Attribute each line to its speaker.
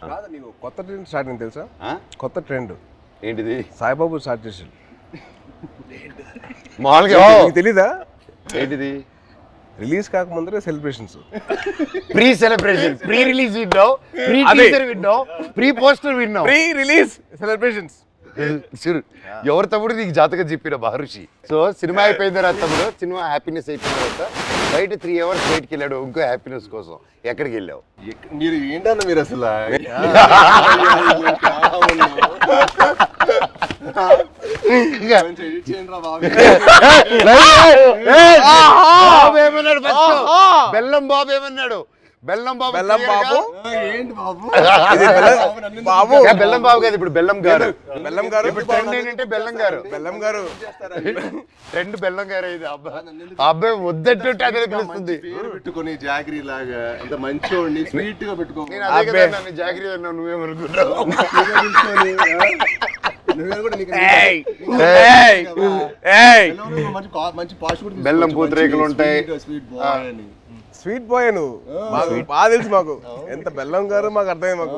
Speaker 1: కాదు నీకు కొత్త ట్రెండ్ స్టార్ట్ అయింది తెలుసా? కొత్త ట్రెండ్
Speaker 2: ఏంటిది?
Speaker 1: సాయిబాబు స్టార్ట్ చేసాడు.
Speaker 2: మామూలుగా
Speaker 1: తెలీదా?
Speaker 2: ఏంటిది?
Speaker 1: రిలీజ్ కాకముందరే celebrations.
Speaker 2: Pre celebration, pre release విన్నావు, ప్రీ టీజర్ విన్నావు, ప్రీ పోస్టర్ విన్నావు,
Speaker 1: ప్రీ రిలీజ్ సెలబ్రేషన్స్.
Speaker 2: ఎవరు తమ్ముడు నీకు జాతకం చెప్పిన మహర్షి. సో సినిమా అయిపోయిన తర్వాత తమ్ముడు, సినిమా హ్యాపీనెస్ అయిపోయిన తర్వాత బయట 3 hours బయటికి వెళ్ళాడు ఇంకో హ్యాపీనెస్ కోసం. ఎక్కడికి వెళ్ళావు?
Speaker 1: మీరు ఏంటన్నా మీరు అసలు
Speaker 2: బెల్లం బాబు ఏమన్నాడు? బెల్లం బాబు,
Speaker 1: బెల్లం బాబు
Speaker 2: ఏంటి బాబు?
Speaker 1: బాబు
Speaker 2: బెల్లం బాబు కాదు, ఇప్పుడు బెల్లం గారు.
Speaker 1: బెల్లం గారు
Speaker 2: ఇప్పుడు ట్రెండ్ ఏంటంటే బెల్లం గారు.
Speaker 1: బెల్లం గారు
Speaker 2: ట్రెండ్ బెల్లం గారు. ఇది అబ్బాయి వద్దట్టుంటే అదే పిలుస్తుంది.
Speaker 1: పెట్టుకుని జాగిరి లాగా అంత మంచి స్వీట్ గా పెట్టుకో.
Speaker 2: నేను అదే కదా నన్ను జాగిరి అన్నావు, నువ్వేమనుకున్నావు? బెల్లం పూతరేకులు ఉంటాయి.
Speaker 1: స్వీట్ బాయ్ నువ్వు, మాకు బాగా తెలుసు. మాకు ఎంత బెల్లం గారు మాకు అర్థమైంది. మాకు